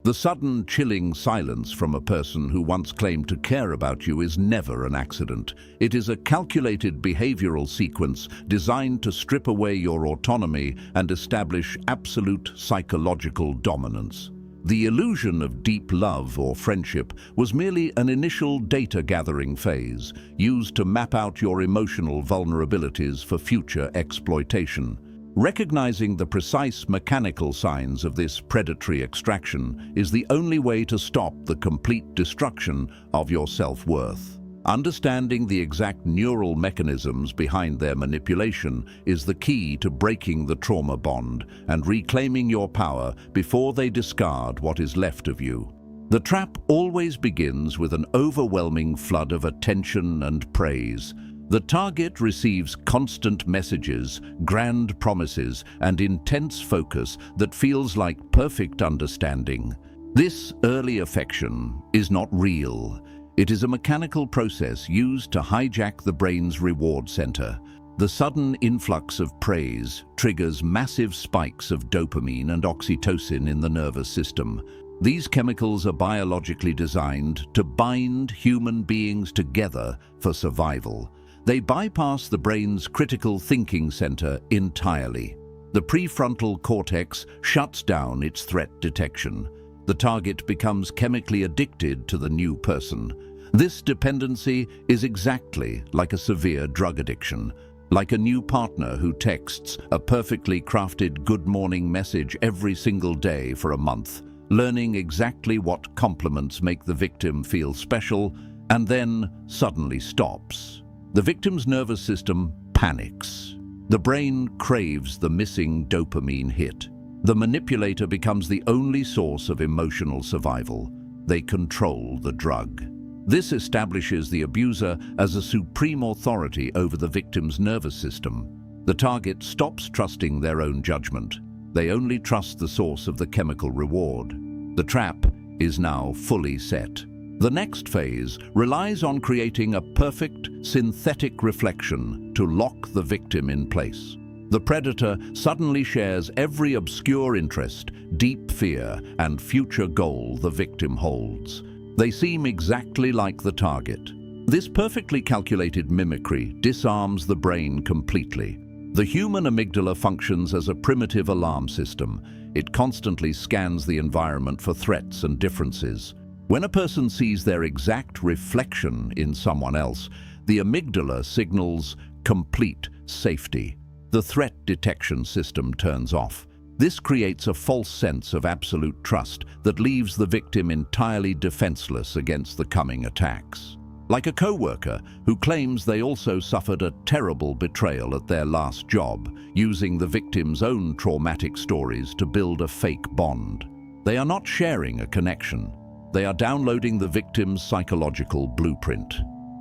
The sudden, chilling silence from a person who once claimed to care about you is never an accident. It is a calculated behavioral sequence designed to strip away your autonomy and establish absolute psychological dominance. The illusion of deep love or friendship was merely an initial data-gathering phase, used to map out your emotional vulnerabilities for future exploitation. Recognizing the precise mechanical signs of this predatory extraction is the only way to stop the complete destruction of your self-worth. Understanding the exact neural mechanisms behind their manipulation is the key to breaking the trauma bond and reclaiming your power before they discard what is left of you. The trap always begins with an overwhelming flood of attention and praise. The target receives constant messages, grand promises, and intense focus that feels like perfect understanding. This early affection is not real. It is a mechanical process used to hijack the brain's reward center. The sudden influx of praise triggers massive spikes of dopamine and oxytocin in the nervous system. These chemicals are biologically designed to bind human beings together for survival. They bypass the brain's critical thinking center entirely. The prefrontal cortex shuts down its threat detection. The target becomes chemically addicted to the new person. This dependency is exactly like a severe drug addiction, like a new partner who texts a perfectly crafted good morning message every single day for a month, learning exactly what compliments make the victim feel special, and then suddenly stops. The victim's nervous system panics. The brain craves the missing dopamine hit. The manipulator becomes the only source of emotional survival. They control the drug. This establishes the abuser as a supreme authority over the victim's nervous system. The target stops trusting their own judgment. They only trust the source of the chemical reward. The trap is now fully set. The next phase relies on creating a perfect synthetic reflection to lock the victim in place. The predator suddenly shares every obscure interest, deep fear, and future goal the victim holds. They seem exactly like the target. This perfectly calculated mimicry disarms the brain completely. The human amygdala functions as a primitive alarm system. It constantly scans the environment for threats and differences. When a person sees their exact reflection in someone else, the amygdala signals complete safety. The threat detection system turns off. This creates a false sense of absolute trust that leaves the victim entirely defenseless against the coming attacks. Like a co-worker who claims they also suffered a terrible betrayal at their last job, using the victim's own traumatic stories to build a fake bond. They are not sharing a connection. They are downloading the victim's psychological blueprint.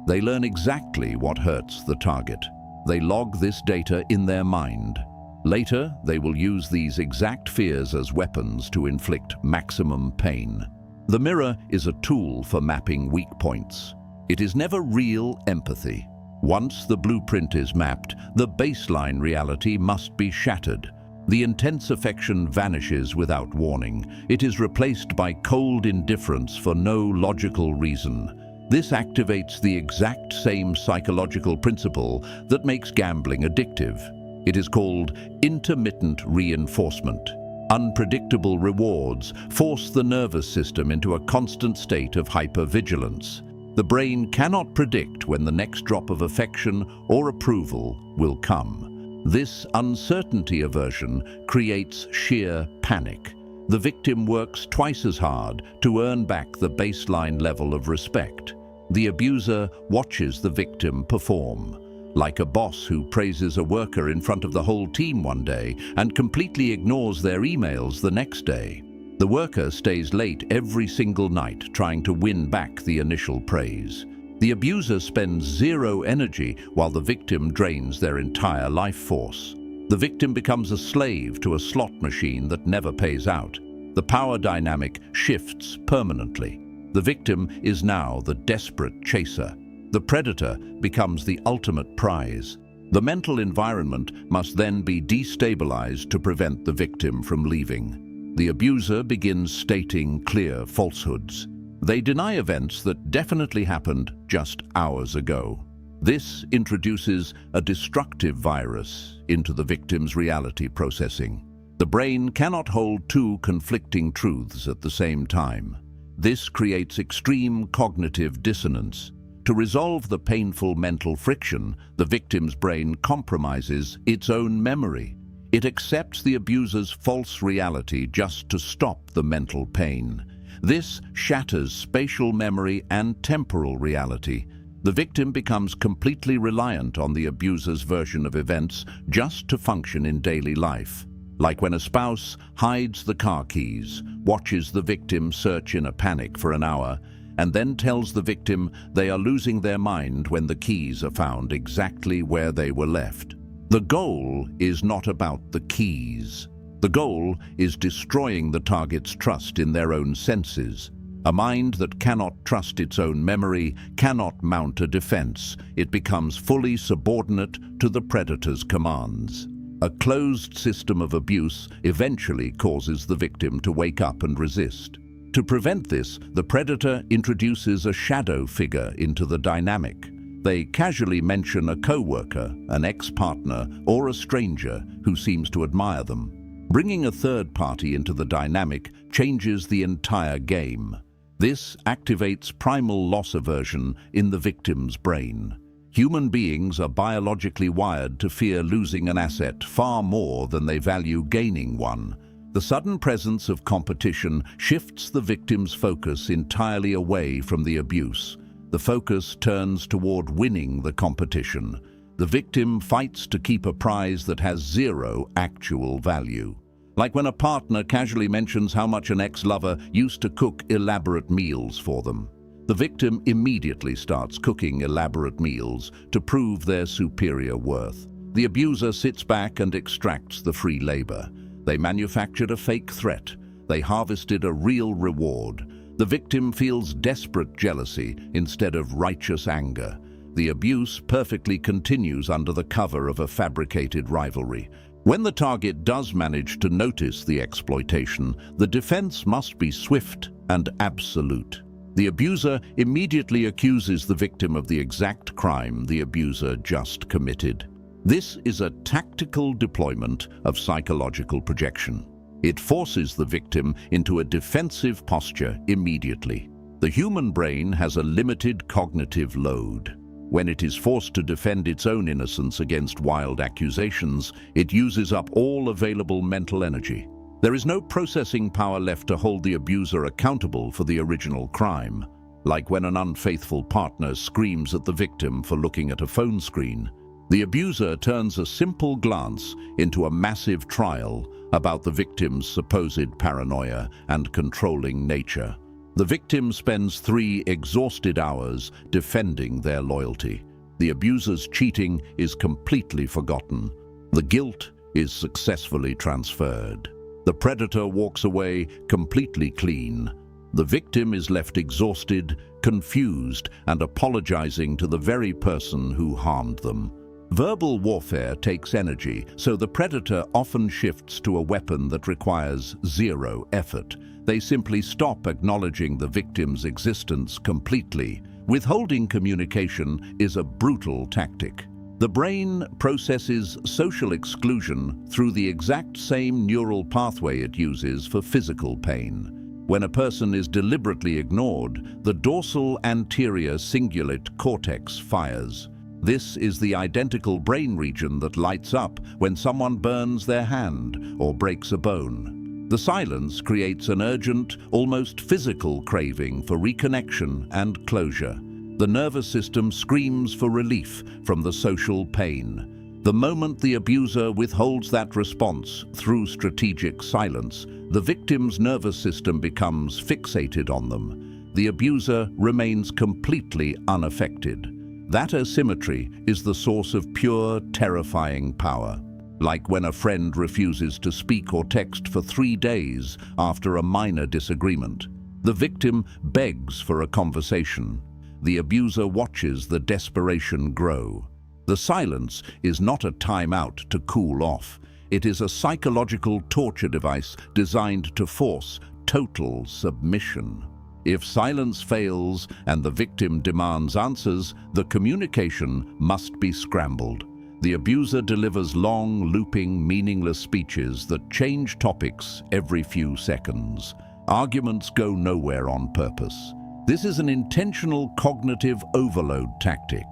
They learn exactly what hurts the target. They log this data in their mind. Later, they will use these exact fears as weapons to inflict maximum pain. The mirror is a tool for mapping weak points. It is never real empathy. Once the blueprint is mapped, the baseline reality must be shattered. The intense affection vanishes without warning. It is replaced by cold indifference for no logical reason. This activates the exact same psychological principle that makes gambling addictive. It is called intermittent reinforcement. Unpredictable rewards force the nervous system into a constant state of hypervigilance. The brain cannot predict when the next drop of affection or approval will come. This uncertainty aversion creates sheer panic. The victim works twice as hard to earn back the baseline level of respect. The abuser watches the victim perform, like a boss who praises a worker in front of the whole team one day and completely ignores their emails the next day. The worker stays late every single night trying to win back the initial praise. The abuser spends zero energy while the victim drains their entire life force. The victim becomes a slave to a slot machine that never pays out. The power dynamic shifts permanently. The victim is now the desperate chaser. The predator becomes the ultimate prize. The mental environment must then be destabilized to prevent the victim from leaving. The abuser begins stating clear falsehoods. They deny events that definitely happened just hours ago. This introduces a destructive virus into the victim's reality processing. The brain cannot hold two conflicting truths at the same time. This creates extreme cognitive dissonance. To resolve the painful mental friction, the victim's brain compromises its own memory. It accepts the abuser's false reality just to stop the mental pain. This shatters spatial memory and temporal reality. The victim becomes completely reliant on the abuser's version of events just to function in daily life. Like when a spouse hides the car keys, watches the victim search in a panic for an hour, and then tells the victim they are losing their mind when the keys are found exactly where they were left. The goal is not about the keys. The goal is destroying the target's trust in their own senses. A mind that cannot trust its own memory cannot mount a defense. It becomes fully subordinate to the predator's commands. A closed system of abuse eventually causes the victim to wake up and resist. To prevent this, the predator introduces a shadow figure into the dynamic. They casually mention a co-worker, an ex-partner, or a stranger who seems to admire them. Bringing a third party into the dynamic changes the entire game. This activates primal loss aversion in the victim's brain. Human beings are biologically wired to fear losing an asset far more than they value gaining one. The sudden presence of competition shifts the victim's focus entirely away from the abuse. The focus turns toward winning the competition. The victim fights to keep a prize that has zero actual value. Like when a partner casually mentions how much an ex-lover used to cook elaborate meals for them. The victim immediately starts cooking elaborate meals to prove their superior worth. The abuser sits back and extracts the free labor. They manufactured a fake threat. They harvested a real reward. The victim feels desperate jealousy instead of righteous anger. The abuse perfectly continues under the cover of a fabricated rivalry. When the target does manage to notice the exploitation, the defense must be swift and absolute. The abuser immediately accuses the victim of the exact crime the abuser just committed. This is a tactical deployment of psychological projection. It forces the victim into a defensive posture immediately. The human brain has a limited cognitive load. When it is forced to defend its own innocence against wild accusations, it uses up all available mental energy. There is no processing power left to hold the abuser accountable for the original crime. Like when an unfaithful partner screams at the victim for looking at a phone screen, the abuser turns a simple glance into a massive trial about the victim's supposed paranoia and controlling nature. The victim spends 3 exhausted hours defending their loyalty. The abuser's cheating is completely forgotten. The guilt is successfully transferred. The predator walks away completely clean. The victim is left exhausted, confused, and apologizing to the very person who harmed them. Verbal warfare takes energy, so the predator often shifts to a weapon that requires zero effort. They simply stop acknowledging the victim's existence completely. Withholding communication is a brutal tactic. The brain processes social exclusion through the exact same neural pathway it uses for physical pain. When a person is deliberately ignored, the dorsal anterior cingulate cortex fires. This is the identical brain region that lights up when someone burns their hand or breaks a bone. The silence creates an urgent, almost physical craving for reconnection and closure. The nervous system screams for relief from the social pain. The moment the abuser withholds that response through strategic silence, the victim's nervous system becomes fixated on them. The abuser remains completely unaffected. That asymmetry is the source of pure, terrifying power. Like when a friend refuses to speak or text for 3 days after a minor disagreement. The victim begs for a conversation. The abuser watches the desperation grow. The silence is not a timeout to cool off. It is a psychological torture device designed to force total submission. If silence fails and the victim demands answers, the communication must be scrambled. The abuser delivers long, looping, meaningless speeches that change topics every few seconds. Arguments go nowhere on purpose. This is an intentional cognitive overload tactic.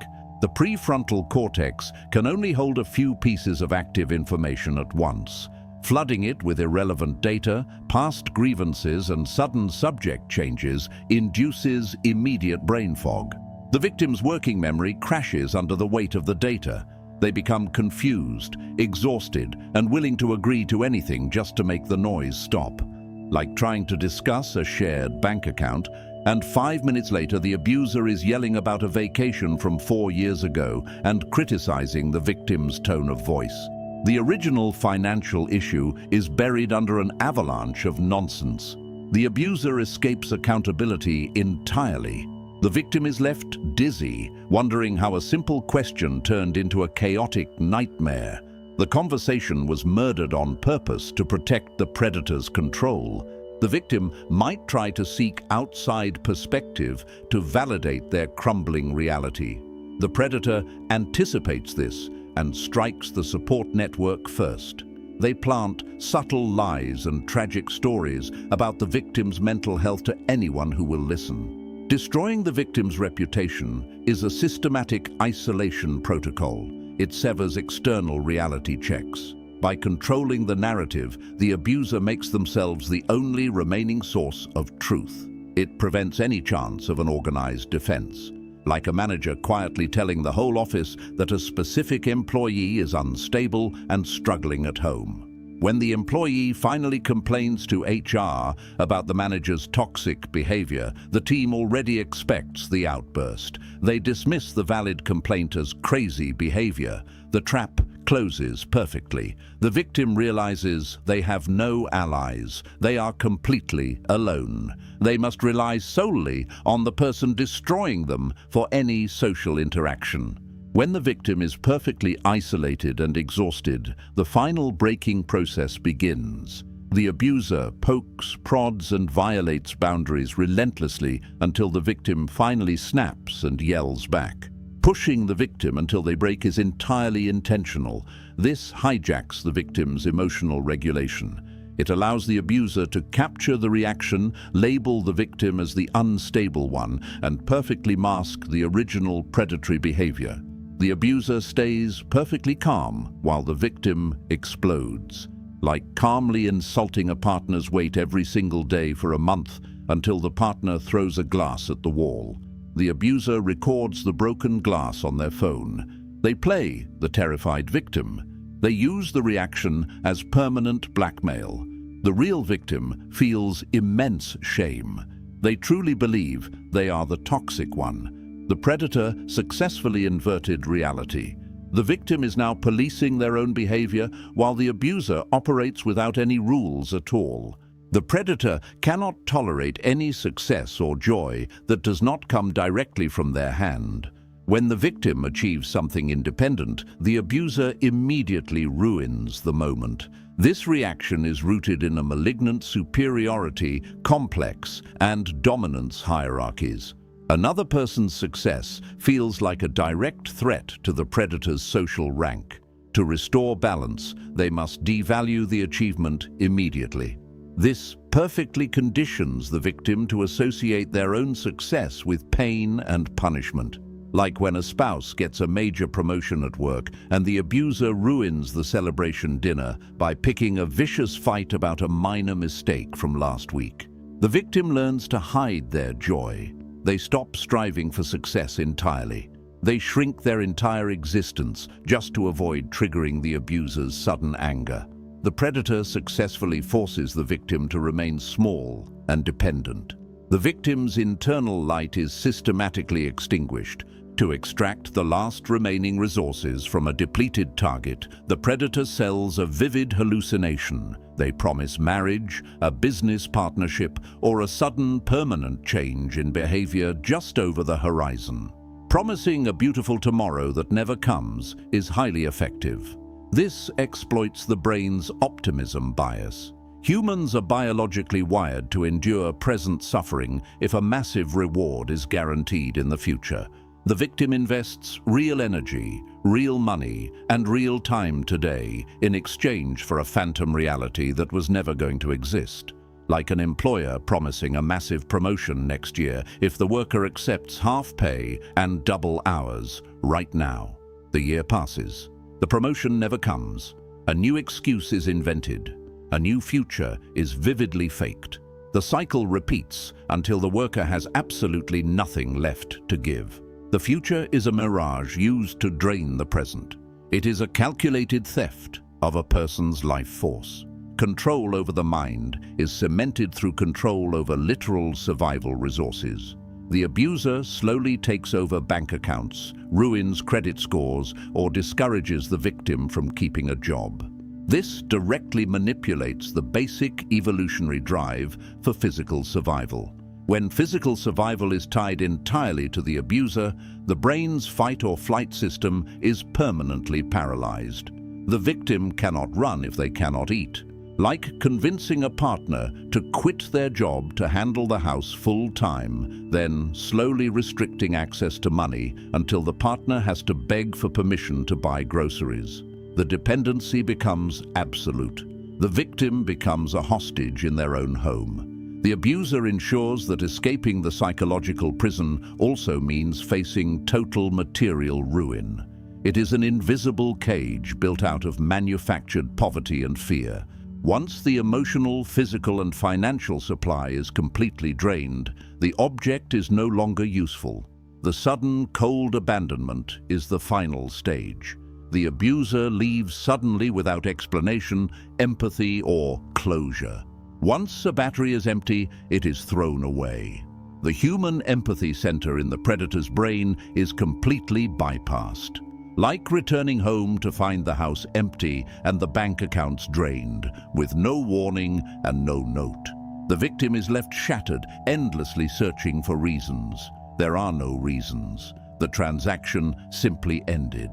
The prefrontal cortex can only hold a few pieces of active information at once. Flooding it with irrelevant data, past grievances, and sudden subject changes induces immediate brain fog. The victim's working memory crashes under the weight of the data. They become confused, exhausted, and willing to agree to anything just to make the noise stop. Like trying to discuss a shared bank account, and 5 minutes later the abuser is yelling about a vacation from 4 years ago and criticizing the victim's tone of voice. The original financial issue is buried under an avalanche of nonsense. The abuser escapes accountability entirely. The victim is left dizzy, wondering how a simple question turned into a chaotic nightmare. The conversation was murdered on purpose to protect the predator's control. The victim might try to seek outside perspective to validate their crumbling reality. The predator anticipates this and strikes the support network first. They plant subtle lies and tragic stories about the victim's mental health to anyone who will listen. Destroying the victim's reputation is a systematic isolation protocol. It severs external reality checks. By controlling the narrative, the abuser makes themselves the only remaining source of truth. It prevents any chance of an organized defense. Like a manager quietly telling the whole office that a specific employee is unstable and struggling at home. When the employee finally complains to HR about the manager's toxic behavior, the team already expects the outburst. They dismiss the valid complaint as crazy behavior. The trap closes perfectly. The victim realizes they have no allies. They are completely alone. They must rely solely on the person destroying them for any social interaction. When the victim is perfectly isolated and exhausted, the final breaking process begins. The abuser pokes, prods, and violates boundaries relentlessly until the victim finally snaps and yells back. Pushing the victim until they break is entirely intentional. This hijacks the victim's emotional regulation. It allows the abuser to capture the reaction, label the victim as the unstable one, and perfectly mask the original predatory behavior. The abuser stays perfectly calm while the victim explodes, like calmly insulting a partner's weight every single day for a month until the partner throws a glass at the wall. The abuser records the broken glass on their phone. They play the terrified victim. They use the reaction as permanent blackmail. The real victim feels immense shame. They truly believe they are the toxic one. The predator successfully inverted reality. The victim is now policing their own behavior while the abuser operates without any rules at all. The predator cannot tolerate any success or joy that does not come directly from their hand. When the victim achieves something independent, the abuser immediately ruins the moment. This reaction is rooted in a malignant superiority, complex, and dominance hierarchies. Another person's success feels like a direct threat to the predator's social rank. To restore balance, they must devalue the achievement immediately. This perfectly conditions the victim to associate their own success with pain and punishment. Like when a spouse gets a major promotion at work and the abuser ruins the celebration dinner by picking a vicious fight about a minor mistake from last week. The victim learns to hide their joy. They stop striving for success entirely. They shrink their entire existence just to avoid triggering the abuser's sudden anger. The predator successfully forces the victim to remain small and dependent. The victim's internal light is systematically extinguished. To extract the last remaining resources from a depleted target, the predator sells a vivid hallucination. They promise marriage, a business partnership, or a sudden permanent change in behavior just over the horizon. Promising a beautiful tomorrow that never comes is highly effective. This exploits the brain's optimism bias. Humans are biologically wired to endure present suffering if a massive reward is guaranteed in the future. The victim invests real energy, real money, and real time today in exchange for a phantom reality that was never going to exist. Like an employer promising a massive promotion next year if the worker accepts half pay and double hours right now. The year passes. The promotion never comes. A new excuse is invented. A new future is vividly faked. The cycle repeats until the worker has absolutely nothing left to give. The future is a mirage used to drain the present. It is a calculated theft of a person's life force. Control over the mind is cemented through control over literal survival resources. The abuser slowly takes over bank accounts, ruins credit scores, or discourages the victim from keeping a job. This directly manipulates the basic evolutionary drive for physical survival. When physical survival is tied entirely to the abuser, the brain's fight or flight system is permanently paralyzed. The victim cannot run if they cannot eat. Like convincing a partner to quit their job to handle the house full-time, then slowly restricting access to money until the partner has to beg for permission to buy groceries. The dependency becomes absolute. The victim becomes a hostage in their own home. The abuser ensures that escaping the psychological prison also means facing total material ruin. It is an invisible cage built out of manufactured poverty and fear. Once the emotional, physical, and financial supply is completely drained, the object is no longer useful. The sudden, cold abandonment is the final stage. The abuser leaves suddenly without explanation, empathy, or closure. Once a battery is empty, it is thrown away. The human empathy center in the predator's brain is completely bypassed. Like returning home to find the house empty and the bank accounts drained, with no warning and no note. The victim is left shattered, endlessly searching for reasons. There are no reasons. The transaction simply ended.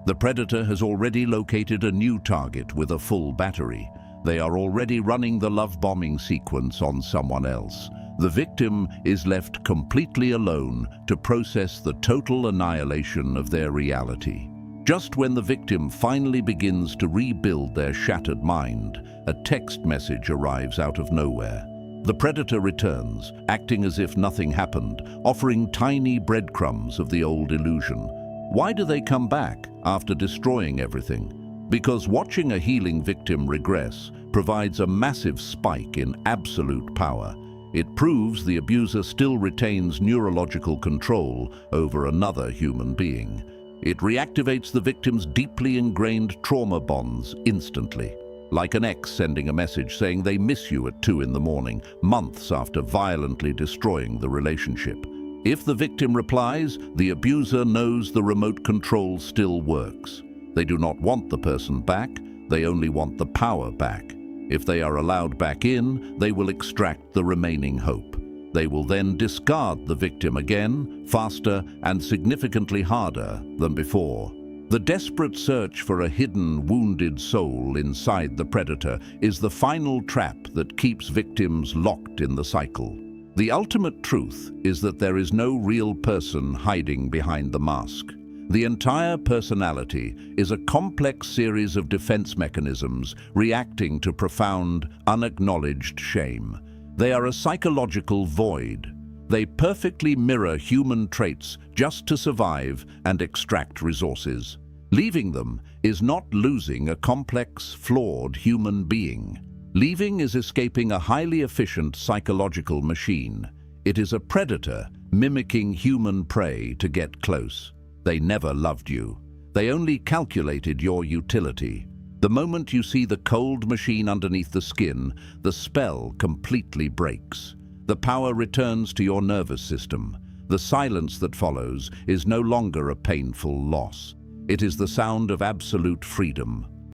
The predator has already located a new target with a full battery. They are already running the love bombing sequence on someone else. The victim is left completely alone to process the total annihilation of their reality. Just when the victim finally begins to rebuild their shattered mind, a text message arrives out of nowhere. The predator returns, acting as if nothing happened, offering tiny breadcrumbs of the old illusion. Why do they come back after destroying everything? Because watching a healing victim regress provides a massive spike in absolute power. It proves the abuser still retains neurological control over another human being. It reactivates the victim's deeply ingrained trauma bonds instantly. Like an ex sending a message saying they miss you at 2 in the morning, months after violently destroying the relationship. If the victim replies, the abuser knows the remote control still works. They do not want the person back, they only want the power back. If they are allowed back in, they will extract the remaining hope. They will then discard the victim again, faster and significantly harder than before. The desperate search for a hidden, wounded soul inside the predator is the final trap that keeps victims locked in the cycle. The ultimate truth is that there is no real person hiding behind the mask. The entire personality is a complex series of defense mechanisms reacting to profound, unacknowledged shame. They are a psychological void. They perfectly mirror human traits just to survive and extract resources. Leaving them is not losing a complex, flawed human being. Leaving is escaping a highly efficient psychological machine. It is a predator mimicking human prey to get close. They never loved you. They only calculated your utility. The moment you see the cold machine underneath the skin, the spell completely breaks. The power returns to your nervous system. The silence that follows is no longer a painful loss. It is the sound of absolute freedom.